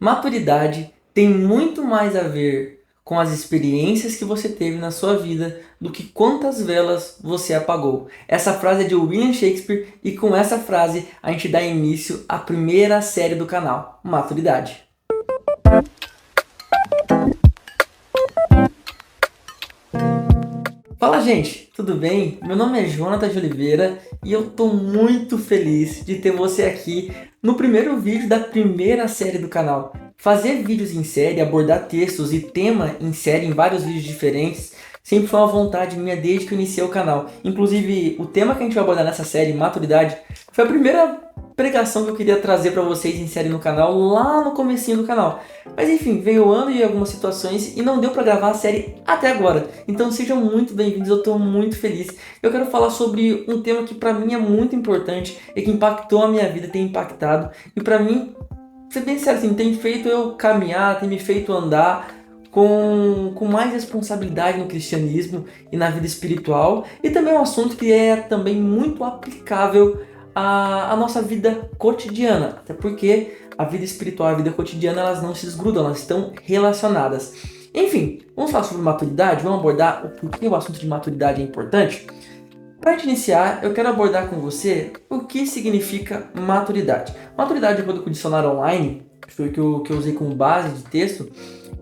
Maturidade tem muito mais a ver com as experiências que você teve na sua vida do que quantas velas você apagou. Essa frase é de William Shakespeare e com essa frase a gente dá início à primeira série do canal, Maturidade. Fala, gente, tudo bem? Meu nome é Jonathan de Oliveira e eu tô muito feliz de ter você aqui no primeiro vídeo da primeira série do canal. Fazer vídeos em série, abordar textos e tema em série em vários vídeos diferentes sempre foi uma vontade minha desde que eu iniciei o canal. Inclusive, o tema que a gente vai abordar nessa série, Maturidade, foi a primeira pregação que eu queria trazer para vocês em série no canal, lá no comecinho do canal. Mas enfim, veio o ano e algumas situações e não deu para gravar a série até agora. Então sejam muito bem-vindos, eu estou muito feliz. Eu quero falar sobre um tema que para mim é muito importante e que impactou a minha vida, tem impactado. E para mim, ser bem sério, assim, tem feito eu caminhar, tem me feito andar com mais responsabilidade no cristianismo e na vida espiritual. E também é um assunto que é também muito aplicável à nossa vida cotidiana. Até porque a vida espiritual e a vida cotidiana, elas não se desgrudam, elas estão relacionadas. Enfim, vamos falar sobre maturidade, vamos abordar o porquê o assunto de maturidade é importante. Para a gente iniciar, eu quero abordar com você o que significa maturidade. Maturidade, de acordo com o dicionário online, que foi o que eu usei como base de texto,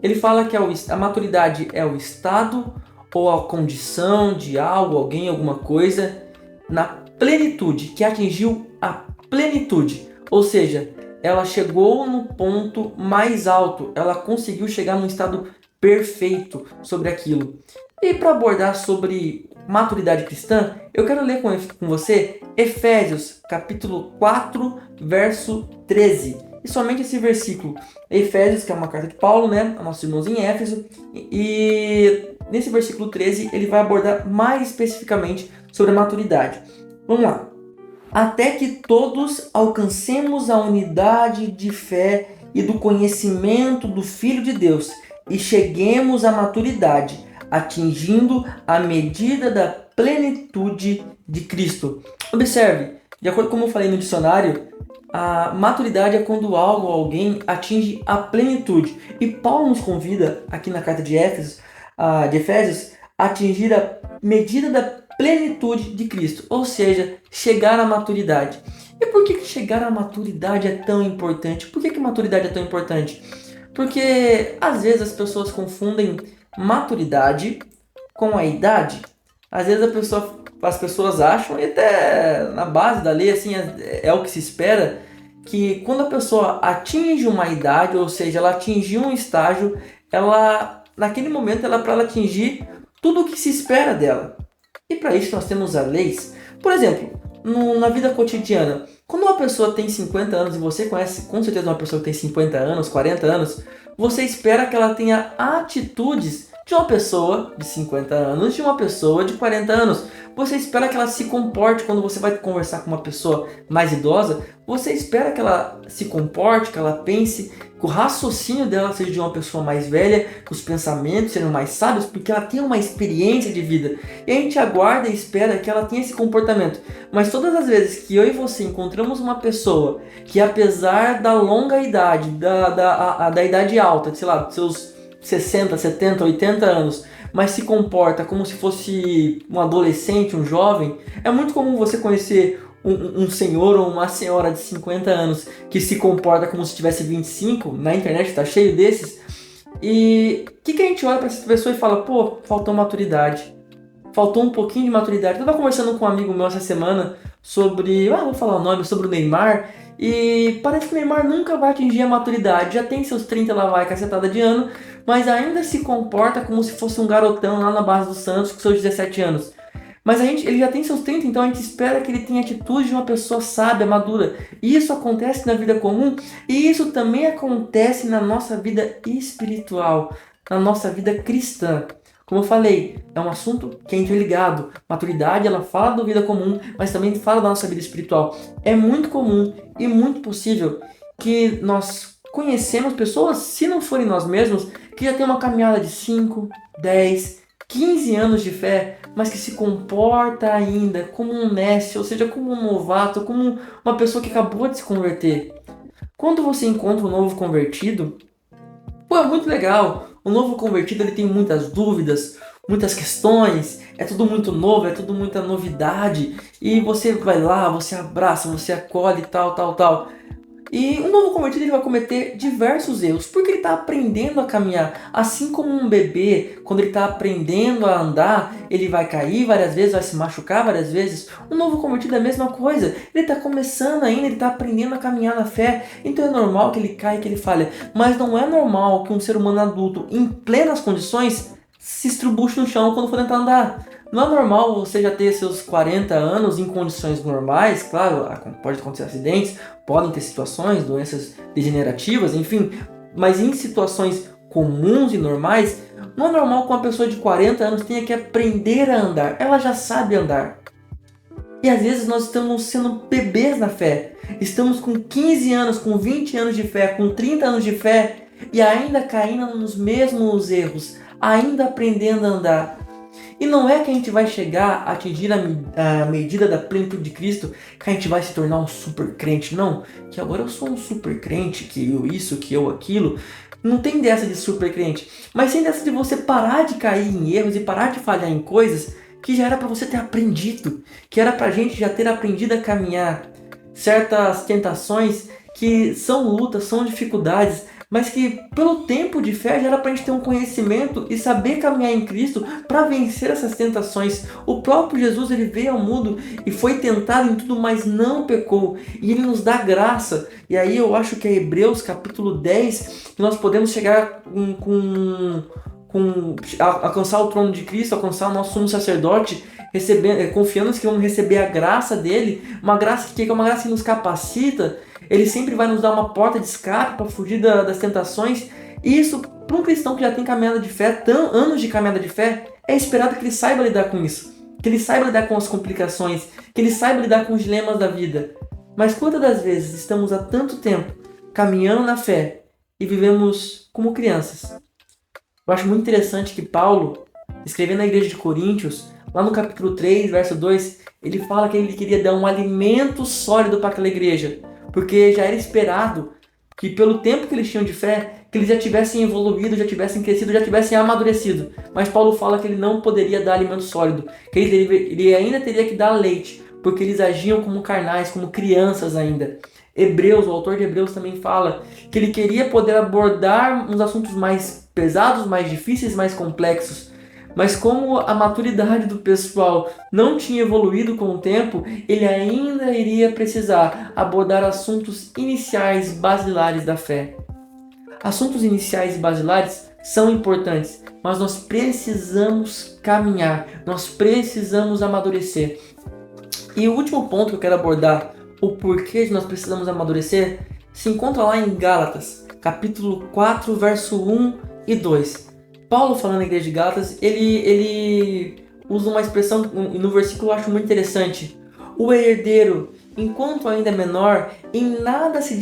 ele fala que a maturidade é o estado ou a condição de algo, alguém, alguma coisa na plenitude, que atingiu a plenitude. Ou seja, ela chegou no ponto mais alto, ela conseguiu chegar num estado perfeito sobre aquilo. E para abordar sobre maturidade cristã, eu quero ler com você Efésios, capítulo 4, verso 13. E somente esse versículo. Efésios, que é uma carta de Paulo, né, a nossos irmãos em Éfeso. E nesse versículo 13, ele vai abordar mais especificamente sobre a maturidade. Vamos lá. Até que todos alcancemos a unidade de fé e do conhecimento do Filho de Deus e cheguemos à maturidade, atingindo a medida da plenitude de Cristo. Observe, de acordo com como eu falei no dicionário, a maturidade é quando algo ou alguém atinge a plenitude. E Paulo nos convida, aqui na carta de Efésios, a atingir a medida da plenitude de Cristo, ou seja, chegar à maturidade. E por que chegar à maturidade é tão importante? Por que maturidade é tão importante? Porque às vezes as pessoas confundem maturidade com a idade. Às vezes as pessoas acham, e até na base da lei assim, é o que se espera, que quando a pessoa atinge uma idade, ou seja, ela atingiu um estágio, naquele momento, para ela atingir tudo o que se espera dela. E para isso nós temos as leis. Por exemplo, na vida cotidiana, quando uma pessoa tem 50 anos, e você conhece com certeza uma pessoa que tem 50 anos, 40 anos, você espera que ela tenha atitudes de uma pessoa de 50 anos, de uma pessoa de 40 anos. Você espera que ela se comporte quando você vai conversar com uma pessoa mais idosa. Você espera que ela se comporte, que ela pense, que o raciocínio dela seja de uma pessoa mais velha, que os pensamentos sejam mais sábios, porque ela tem uma experiência de vida. E a gente aguarda e espera que ela tenha esse comportamento. Mas todas as vezes que eu e você encontramos uma pessoa que, apesar da longa idade, da idade alta, sei lá, seus 60, 70, 80 anos, mas se comporta como se fosse um adolescente, um jovem, é muito comum você conhecer um senhor ou uma senhora de 50 anos que se comporta como se tivesse 25, na internet está cheio desses, e o que a gente olha para essa pessoa e fala, pô, faltou maturidade, faltou um pouquinho de maturidade. Eu estava conversando com um amigo meu essa semana sobre, vou falar o nome, sobre o Neymar, e parece que o Neymar nunca vai atingir a maturidade, já tem seus 30 lá vai, cacetada de ano, mas ainda se comporta como se fosse um garotão lá na base do Santos com seus 17 anos. Mas ele já tem seus 30, então a gente espera que ele tenha atitude de uma pessoa sábia, madura. E isso acontece na vida comum e isso também acontece na nossa vida espiritual, na nossa vida cristã. Como eu falei, é um assunto que é interligado. Maturidade, ela fala da vida comum, mas também fala da nossa vida espiritual. É muito comum e muito possível que nós conhecemos pessoas, se não forem nós mesmos, que já tem uma caminhada de 5, 10, 15 anos de fé, mas que se comporta ainda como um nécio, ou seja, como um novato, como uma pessoa que acabou de se converter. Quando você encontra um novo convertido, pô, é muito legal. O novo convertido ele tem muitas dúvidas, muitas questões, é tudo muito novo, é tudo muita novidade. E você vai lá, você abraça, você acolhe, tal, tal, tal. E um novo convertido ele vai cometer diversos erros, porque ele está aprendendo a caminhar. Assim como um bebê, quando ele está aprendendo a andar, ele vai cair várias vezes, vai se machucar várias vezes. Um novo convertido é a mesma coisa. Ele está começando ainda, ele está aprendendo a caminhar na fé. Então é normal que ele caia, que ele falhe. Mas não é normal que um ser humano adulto, em plenas condições, se estrubuche no chão quando for tentar andar. Não é normal você já ter seus 40 anos em condições normais, claro, pode acontecer acidentes, podem ter situações, doenças degenerativas, enfim, mas em situações comuns e normais, não é normal que uma pessoa de 40 anos tenha que aprender a andar, ela já sabe andar. E às vezes nós estamos sendo bebês na fé, estamos com 15 anos, com 20 anos de fé, com 30 anos de fé, e ainda caindo nos mesmos erros, ainda aprendendo a andar. E não é que a gente vai chegar a atingir a medida da plenitude de Cristo, que a gente vai se tornar um super crente, não. Que agora eu sou um super crente, que eu isso, que eu aquilo. Não tem dessa de super crente. Mas tem dessa de você parar de cair em erros e parar de falhar em coisas que já era para você ter aprendido. Que era pra gente já ter aprendido a caminhar. Certas tentações que são lutas, são dificuldades, mas que pelo tempo de fé já era para a gente ter um conhecimento e saber caminhar em Cristo para vencer essas tentações. O próprio Jesus ele veio ao mundo e foi tentado em tudo, mas não pecou. E ele nos dá graça. E aí eu acho que é Hebreus capítulo 10 que nós podemos chegar alcançar o trono de Cristo, alcançar o nosso sumo sacerdote, confiando que vamos receber a graça dele, uma graça que é uma graça que nos capacita. Ele sempre vai nos dar uma porta de escape para fugir das tentações. E isso, para um cristão que já tem caminhada de fé, anos de caminhada de fé, é esperado que ele saiba lidar com isso. Que ele saiba lidar com as complicações, que ele saiba lidar com os dilemas da vida. Mas quantas das vezes estamos há tanto tempo caminhando na fé e vivemos como crianças? Eu acho muito interessante que Paulo, escrevendo na igreja de Coríntios, lá no capítulo 3, verso 2, ele fala que ele queria dar um alimento sólido para aquela igreja. Porque já era esperado que pelo tempo que eles tinham de fé, que eles já tivessem evoluído, já tivessem crescido, já tivessem amadurecido. Mas Paulo fala que ele não poderia dar alimento sólido, que ele ainda teria que dar leite, porque eles agiam como carnais, como crianças ainda. Hebreus, o autor de Hebreus também fala que ele queria poder abordar uns assuntos mais pesados, mais difíceis, mais complexos. Mas como a maturidade do pessoal não tinha evoluído com o tempo, ele ainda iria precisar abordar assuntos iniciais basilares da fé. Assuntos iniciais e basilares são importantes, mas nós precisamos caminhar, nós precisamos amadurecer. E o último ponto que eu quero abordar, o porquê de nós precisamos amadurecer, se encontra lá em Gálatas, capítulo 4, verso 1 e 2. Paulo, falando na igreja de Gálatas, ele usa uma expressão no versículo eu acho muito interessante. O herdeiro, enquanto ainda é menor, em nada se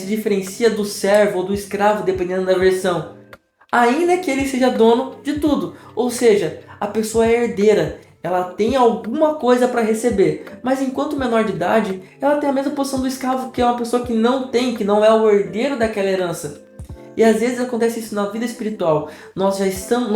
diferencia do servo ou do escravo, dependendo da versão, ainda que ele seja dono de tudo. Ou seja, a pessoa é herdeira, ela tem alguma coisa para receber, mas enquanto menor de idade, ela tem a mesma posição do escravo, que é uma pessoa que não tem, que não é o herdeiro daquela herança. E às vezes acontece isso na vida espiritual. Nós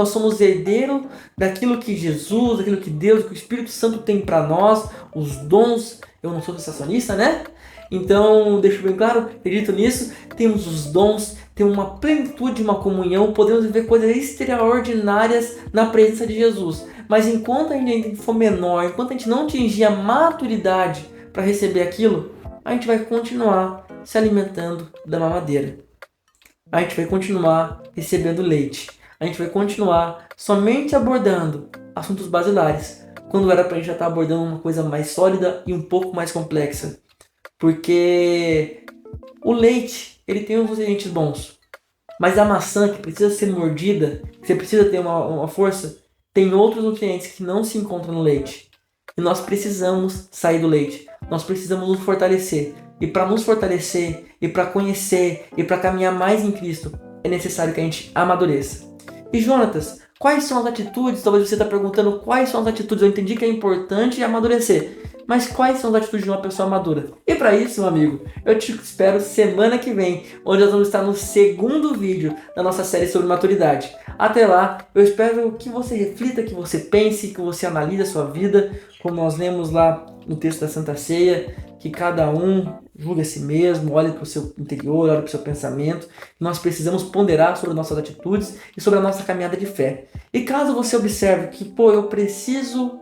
somos herdeiros daquilo que Jesus, daquilo que Deus, que o Espírito Santo tem para nós, os dons. Eu não sou sensacionista, né? Então, deixo bem claro, acredito nisso. Temos os dons, temos uma plenitude, uma comunhão, podemos viver coisas extraordinárias na presença de Jesus. Mas enquanto a gente for menor, enquanto a gente não atingir a maturidade para receber aquilo, a gente vai continuar se alimentando da mamadeira. A gente vai continuar recebendo leite. A gente vai continuar somente abordando assuntos basilares, quando era pra gente já estar abordando uma coisa mais sólida e um pouco mais complexa. Porque o leite, ele tem uns nutrientes bons, mas a maçã, que precisa ser mordida, que você precisa ter uma força, tem outros nutrientes que não se encontram no leite. E nós precisamos sair do leite. Nós precisamos nos fortalecer. E para nos fortalecer, e para conhecer, e para caminhar mais em Cristo, é necessário que a gente amadureça. E Jonatas, quais são as atitudes? Talvez você está perguntando quais são as atitudes. Eu entendi que é importante amadurecer. Mas quais são as atitudes de uma pessoa madura? E para isso, meu amigo, eu te espero semana que vem, onde nós vamos estar no segundo vídeo da nossa série sobre maturidade. Até lá, eu espero que você reflita, que você pense, que você analise a sua vida, como nós lemos lá no texto da Santa Ceia, que cada um julgue a si mesmo, olhe para o seu interior, olhe para o seu pensamento. Nós precisamos ponderar sobre nossas atitudes e sobre a nossa caminhada de fé. E caso você observe que, eu preciso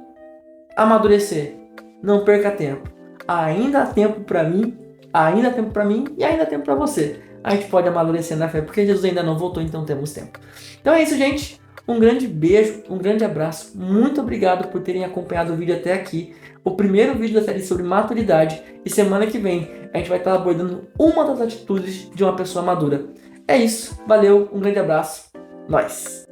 amadurecer, não perca tempo. Ainda há tempo para mim, ainda há tempo para mim e ainda há tempo para você. A gente pode amadurecer na fé, porque Jesus ainda não voltou, então temos tempo. Então é isso, gente. Um grande beijo, um grande abraço. Muito obrigado por terem acompanhado o vídeo até aqui. O primeiro vídeo da série sobre maturidade. E semana que vem a gente vai estar abordando uma das atitudes de uma pessoa madura. É isso. Valeu, um grande abraço. Nós.